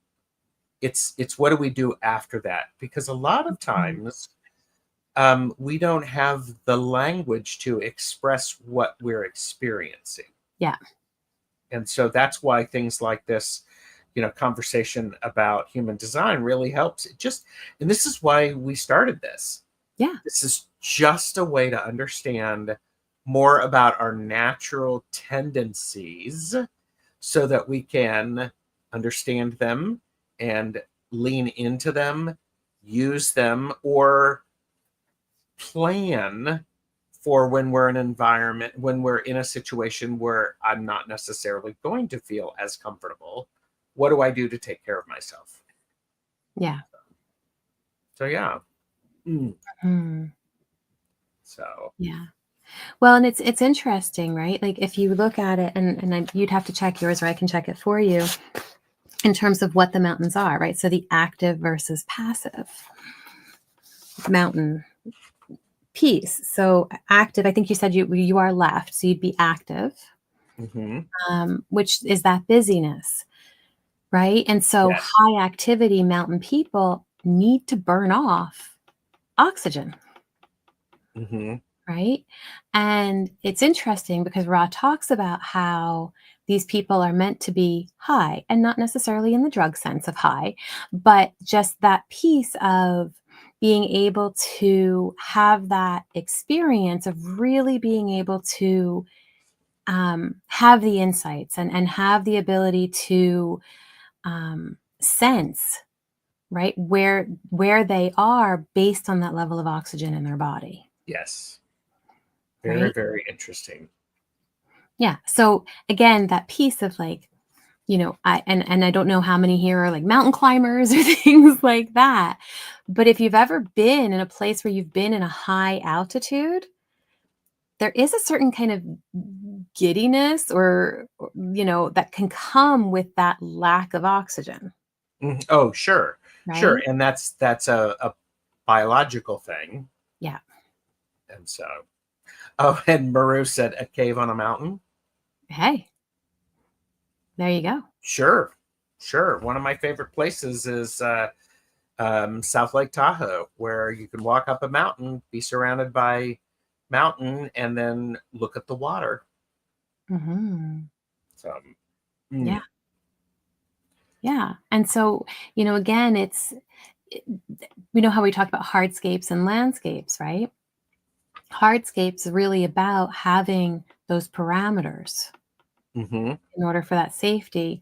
It's what do we do after that? Because a lot of Mhm. times we don't have the language to express what we're experiencing. Yeah. And so that's why things like this, conversation about human design really helps. And this is why we started this. Yeah. This is just a way to understand more about our natural tendencies so that we can understand them and lean into them, use them, or plan for when we're in a situation where I'm not necessarily going to feel as comfortable. What do I do to take care of myself? Yeah. So yeah. Mm. Mm. So Yeah. Well, and it's interesting, right? Like if you look at it, and you'd have to check yours, or I can check it for you in terms of what the mountains are, right? So the active versus passive mountain piece. So active, I think you said you are left, so you'd be active, mhm. which is that busyness, right? And so Yes. high activity mountain people need to burn off oxygen, Hmm. right? And it's interesting because Ra talks about how these people are meant to be high, and not necessarily in the drug sense of high, but just that piece of being able to have that experience of really being able to have the insights and have the ability to sense, right, where they are based on that level of oxygen in their body. Yes. Very, Right. very interesting. Yeah. So again, that piece of like, I don't know how many here are like mountain climbers or things like that. But if you've ever been in a place where you've been in a high altitude, there is a certain kind of giddiness or that can come with that lack of oxygen, Oh, sure. Sure. right? And that's a biological thing. Yeah. And so, oh, and Maru said a cave on a mountain. Hey, there you go. Sure. Sure. One of my favorite places is South Lake Tahoe, where you can walk up a mountain, be surrounded by mountain, and then look at the water. Hmm. So, Yeah. Yeah. And so, again, we know how we talk about hardscapes and landscapes, right? Hardscapes really about having those parameters mm-hmm. in order for that safety,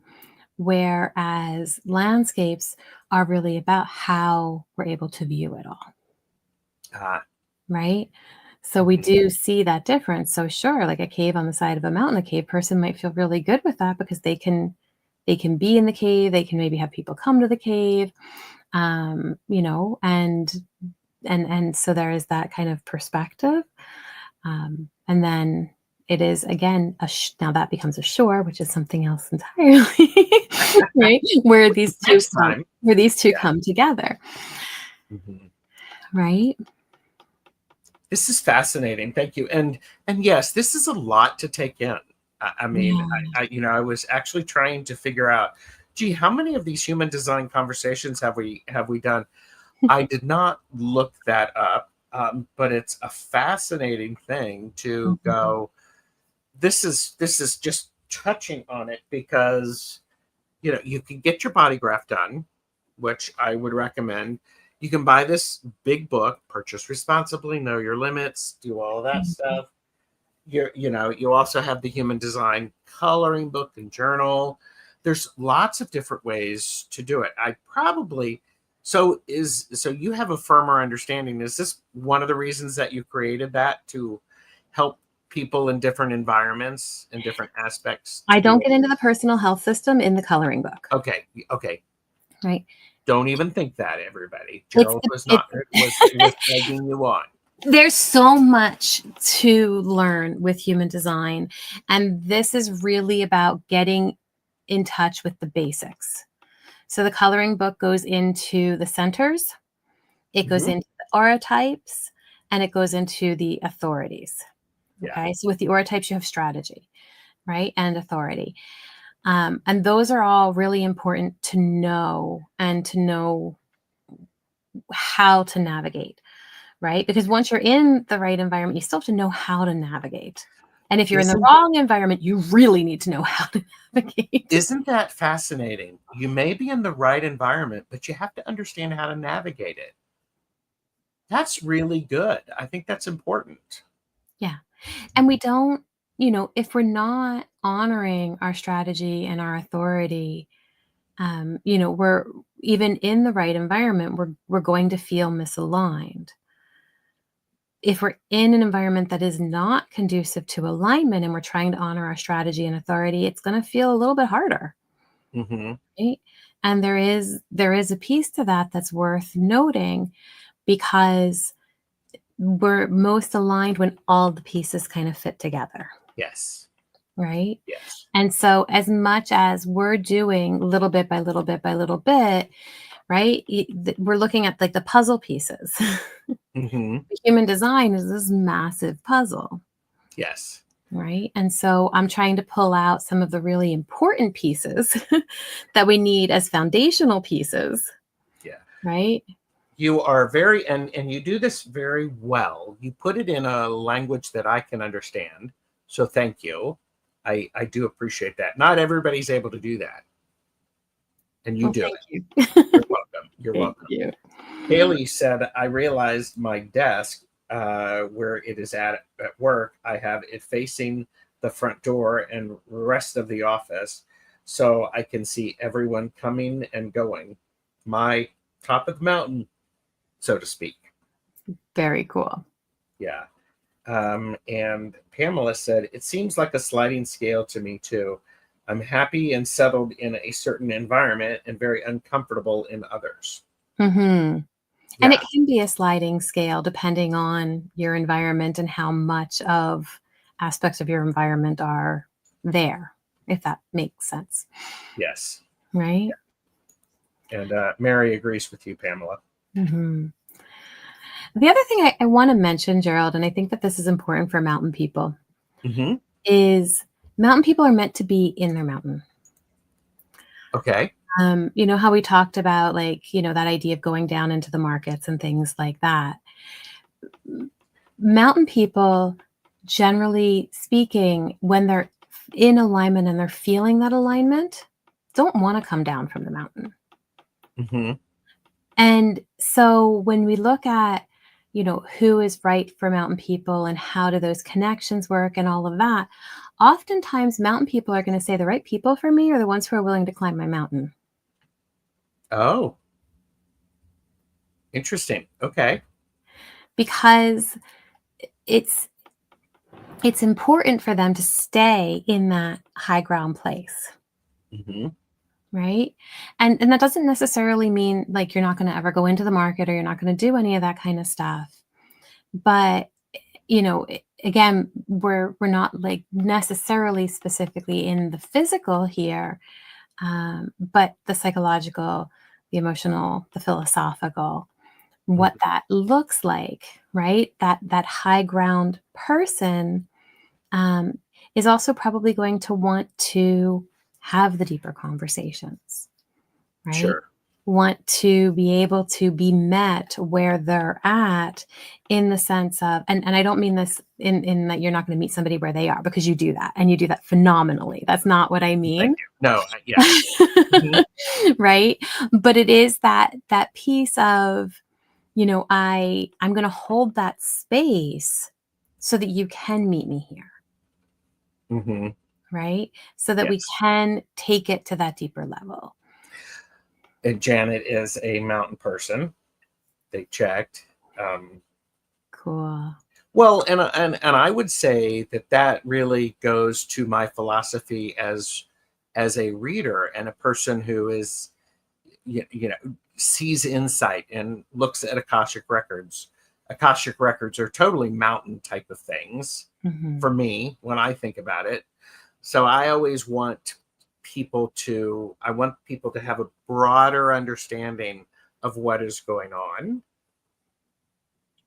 whereas landscapes are really about how we're able to view it all, right? So we do see that difference. So sure, like a cave on the side of a mountain, a cave person might feel really good with that because they can be in the cave, they can maybe have people come to the cave, and so there is that kind of perspective. And then it is again now that becomes a shore, which is something else entirely, right? Where these two Next time. come together, Mm-hmm. right? This is fascinating. Thank you. And yes, this is a lot to take in. I mean, Yeah. I was actually trying to figure out, gee, how many of these human design conversations have we done? I did not look that up, but it's a fascinating thing to Mhm. go. This is just touching on it because you can get your body graph done, which I would recommend. You can buy this big book, purchase responsibly, know your limits, do all of that Mhm. stuff. You also have the human design coloring book and journal. There's lots of different ways to do it. So you have a firmer understanding. Is this one of the reasons that you created that, to help people in different environments and different aspects I to be don't get able? into the personal health system in the coloring book, Okay. right? Don't even think that, everybody. It's Gerald the was it's not was egging you on. There's so much to learn with human design, and this is really about getting in touch with the basics. So the coloring book goes into the centers, it goes Mhm. into the aura types, and it goes into the authorities. Yeah. Okay, so with the aura types, you have strategy, right, and authority. And those are all really important to know, and to know how to navigate, right? Because once you're in the right environment, you still have to know how to navigate. And if you're in the Isn't wrong environment, you really need to know how to navigate. isn't that fascinating? You may be in the right environment, but you have to understand how to navigate it. That's really good. I think that's important. Yeah. And we don't, if we're not honoring our strategy and our authority, we're even in the right environment, we're going to feel misaligned. If we're in an environment that is not conducive to alignment and we're trying to honor our strategy and authority, it's going to feel a little bit harder, Mhm. right? And there is a piece to that that's worth noting, because we're most aligned when all the pieces kind of fit together, Yes. right? Yes. And so as much as we're doing little bit by little bit by little bit, right? We're looking at like the puzzle pieces. Mhm. Human design is this massive puzzle, Yes. right? And so I'm trying to pull out some of the really important pieces that we need as foundational pieces, Yeah. right? You are very, and you do this very well. You put it in a language that I can understand. So thank you. I do appreciate that. Not everybody's able to do that. And you Well, do thank it. you. You're welcome. You're Thank welcome. you. Haley said, I realized my desk, where it is at work, I have it facing the front door and the rest of the office, so I can see everyone coming and going. My top of the mountain, so to speak. Very cool. Yeah. And Pamela said, it seems like a sliding scale to me too. I'm happy and settled in a certain environment and very uncomfortable in others. Mm-hmm. And Yeah. it can be a sliding scale depending on your environment and how much of aspects of your environment are there, if that makes sense. Yes. Right? And Mary agrees with you, Pamela. Mm-hmm. The other thing I want to mention, Gerald, and I think that this is important for mountain people, Mm-hmm. is mountain people are meant to be in their mountain. Okay. You know how we talked about, like, you know, that idea of going down into the markets and things like that. Mountain people, generally speaking, when they're in alignment and they're feeling that alignment, don't want to come down from the mountain. Mm-hmm. And so when we look at, you know, who is right for mountain people and how do those connections work and all of that, oftentimes mountain people are going to say the right people for me are the ones who are willing to climb my mountain. Oh, interesting. Okay. Because it's important for them to stay in that high ground place. Mm-hmm. Right. And that doesn't necessarily mean like you're not going to ever go into the market or you're not going to do any of that kind of stuff. But, you know, again, we're not like necessarily specifically in the physical here, but the psychological, the emotional, the philosophical, what that looks like, right? That high ground person um, is also probably going to want to have the deeper conversations, right? Sure. Want to be able to be met where they're at in the sense of, and I don't mean this in that you're not going to meet somebody where they are, because you do that and you do that phenomenally. That's not what I Thank mean. you. No, yeah. Mm-hmm. Right. But it is that piece of, you know, I'm going to hold that space so that you can meet me here. Mm-hmm. Right. So that we Yes. can take it to that deeper level. And Janet is a mountain person. They checked. Cool. Well, and I would say that really goes to my philosophy as a reader and a person who is, you know, sees insight and looks at Akashic records. Akashic records are totally mountain type of things Mm-hmm. for me when I think about it. So I always want people to have a broader understanding of what is going on,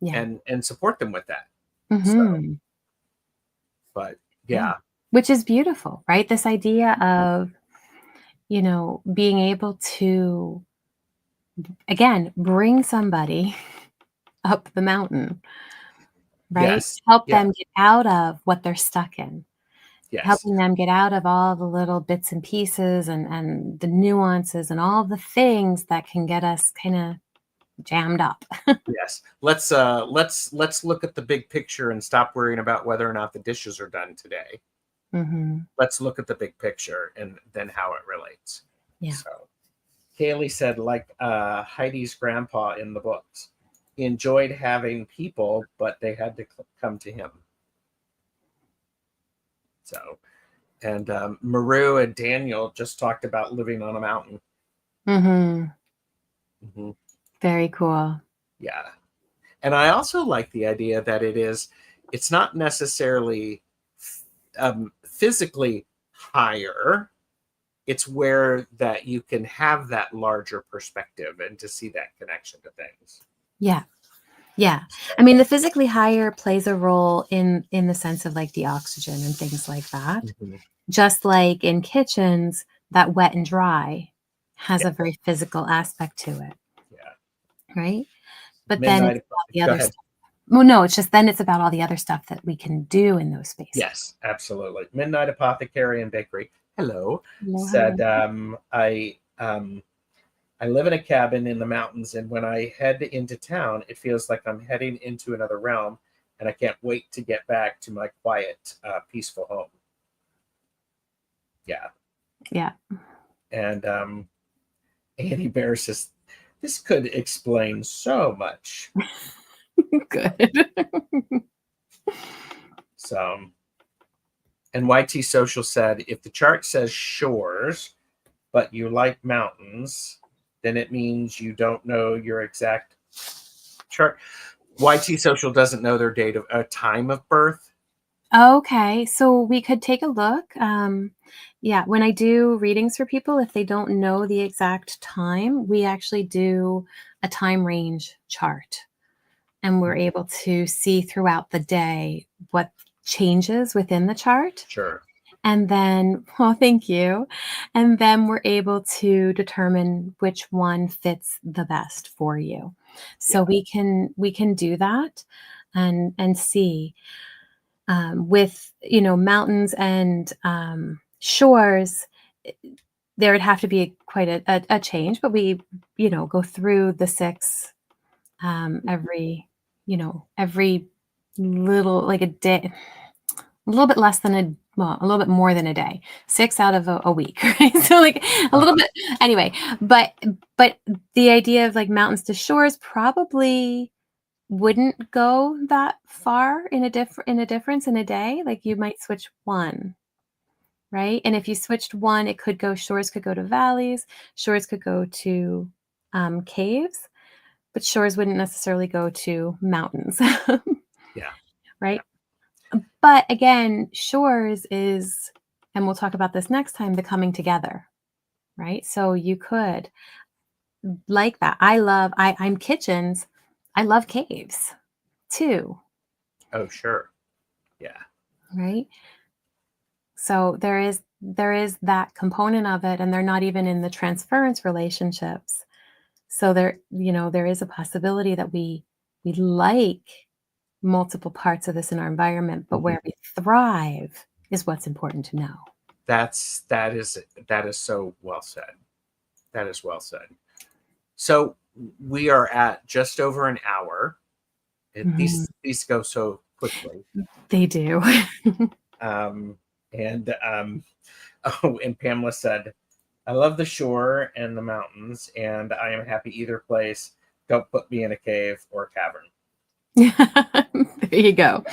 Yeah. and support them with that. So, Mm-hmm. but Yeah. yeah. Which is beautiful, right? This idea of, you know, being able to, again, bring somebody up the mountain, right? Yes. Help Yeah. them get out of what they're stuck in, Yes. helping them get out of all the little bits and pieces and the nuances and all the things that can get us kind of jammed up. Yes. Let's look at the big picture and stop worrying about whether or not the dishes are done today. Mm-hmm. Let's look at the big picture and then how it relates. Yeah. So Kaylee said, like Heidi's grandpa in the books, he enjoyed having people, but they had to come to him. So, and Maru and Daniel just talked about living on a mountain. Mm-hmm. Mm-hmm. Very cool. Yeah. And I also like the idea that it's not necessarily physically higher. It's where that you can have that larger perspective and to see that connection to things. Yeah. Yeah. I mean, the physically higher plays a role in the sense of like the oxygen and things like that. Mm-hmm. Just like in kitchens, that wet and dry has Yeah. a very physical aspect to it. Yeah. Right? But then Midnight. it's about the Go other ahead. stuff. Well, no, it's just then it's about all the other stuff that we can do in those spaces. Yes, absolutely. Midnight Apothecary and Bakery. Hello. Hello, Said, hello. I live in a cabin in the mountains, and when I head into town, it feels like I'm heading into another realm, and I can't wait to get back to my quiet, peaceful home. Yeah. Yeah. And Annie Bear says, this could explain so much. Good. So, and YT Social said, if the chart says shores, but you like mountains, then it means you don't know your exact chart. YT Social doesn't know their date of time of birth. Okay, so we could take a look. Yeah, when I do readings for people, if they don't know the exact time, we actually do a time range chart. And we're able to see throughout the day what changes within the chart. Sure. And then, well, thank you. And then we're able to determine which one fits the best for you. So we can do that and see with mountains and shores. There would have to be quite a change, but we go through the 6 every little, like a day, a little bit less than a little bit more than a day, 6 out of a week, right? So like a little bit anyway, but the idea of like mountains to shores probably wouldn't go that far in a difference in a day. Like you might switch one, right? And if you switched one, it could go, shores could go to valleys, shores could go to caves, but shores wouldn't necessarily go to mountains. Yeah. Right. But again, shores is, and we'll talk about this next time, the coming together. Right. So you could like that. I'm kitchens. I love caves too. Oh, sure. Yeah. Right. So there is that component of it, and they're not even in the transference relationships. So there is a possibility that we like multiple parts of this in our environment, but where we thrive is what's important to know. That is so well said. That is well said. So we are at just over an hour. These go so quickly. They do. And Pamela said, I love the shore and the mountains, and I am happy either place. Don't put me in a cave or a cavern. There you go.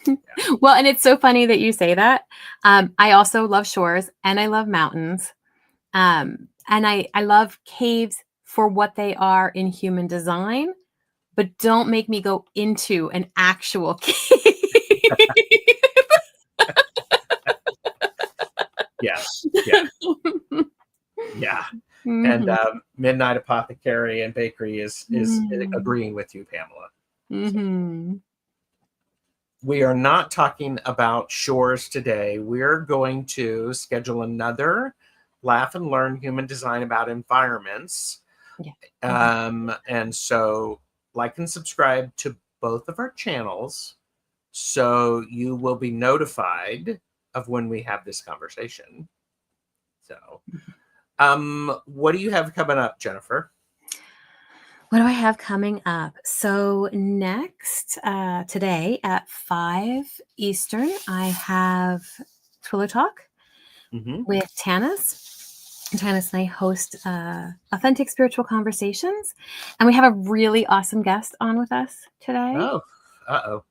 Yeah. Well, and it's so funny that you say that. I also love shores and I love mountains. And I love caves for what they are in human design, but don't make me go into an actual cave. Yeah. And Midnight Apothecary and Bakery is agreeing with you, Pamela. So, we are not talking about shores today. We're going to schedule another Laugh and Learn Human Design about environments. Yeah. And so like and subscribe to both of our channels so you will be notified of when we have this conversation. So what do you have coming up, Jennifer? What do I have coming up? So next, today at 5 Eastern, I have Twilio Talk with Tanis. Tanis and I host Authentic Spiritual Conversations, and we have a really awesome guest on with us today. Oh, uh-oh.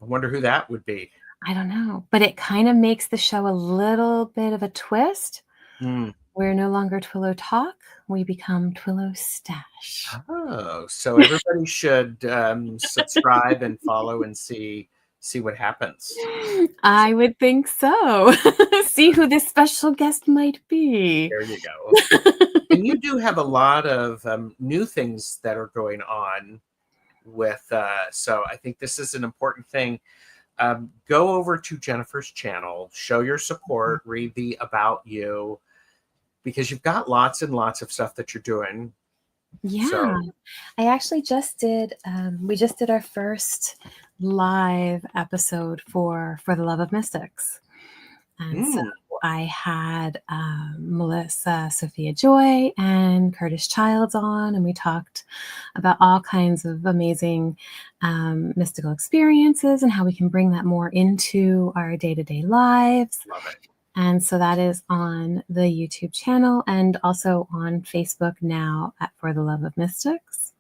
I wonder who that would be. I don't know, but it kind of makes the show a little bit of a twist. We're no longer Twilio Talk. We become Twilio Stash. Oh, so everybody should subscribe and follow and see what happens. I would think so. See who this special guest might be. There you go. And you do have a lot of new things that are going on with, so I think this is an important thing. Go over to Jennifer's channel, show your support, read the About You, because you've got lots and lots of stuff that you're doing. Yeah. So, I actually just did, we just did our first live episode for the Love of Mystics. And so I had Melissa Sophia Joy and Curtis Childs on, and we talked about all kinds of amazing mystical experiences and how we can bring that more into our day-to-day lives. love it. And so that is on the YouTube channel and also on Facebook now at For the Love of Mystics.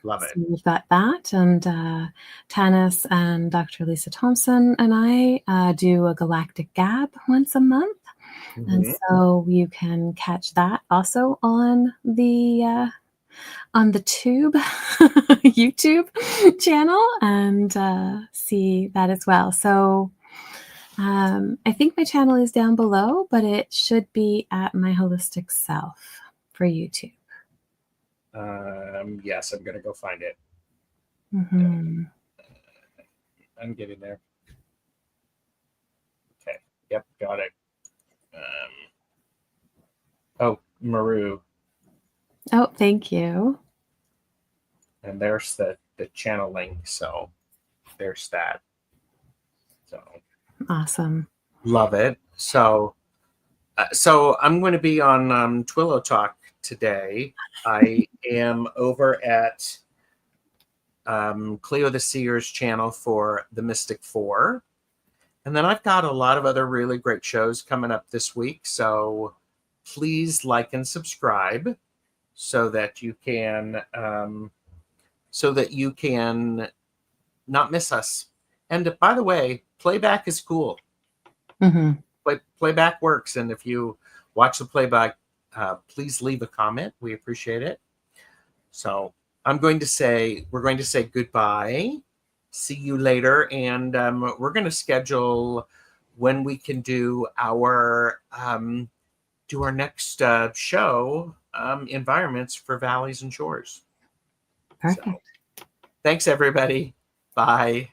Love So it. we've got that, and Tanis and Dr. Lisa Thompson and I do a Galactic Gab once a month, and so you can catch that also on the Tube YouTube channel and see that as well. So I think my channel is down below, but it should be at My Holistic Self for YouTube. Yes, I'm going to go find it. Mm-hmm. I'm getting there. Okay. Yep. Got it. Oh, Maru. Oh, thank you. And there's the channel link. So there's that. So Awesome. love it. So I'm going to be on Twillo Talk today. I am over at Cleo the Seer's channel for the Mystic Four. And then I've got a lot of other really great shows coming up this week. So please like and subscribe so that you can not miss us. And by the way, playback is cool. Mm-hmm. Playback works. And if you watch the playback, please leave a comment. We appreciate it. So we're going to say goodbye. See you later. And we're going to schedule when we can do our next show, Environments for Valleys and Shores. Perfect. So, thanks, everybody. Bye.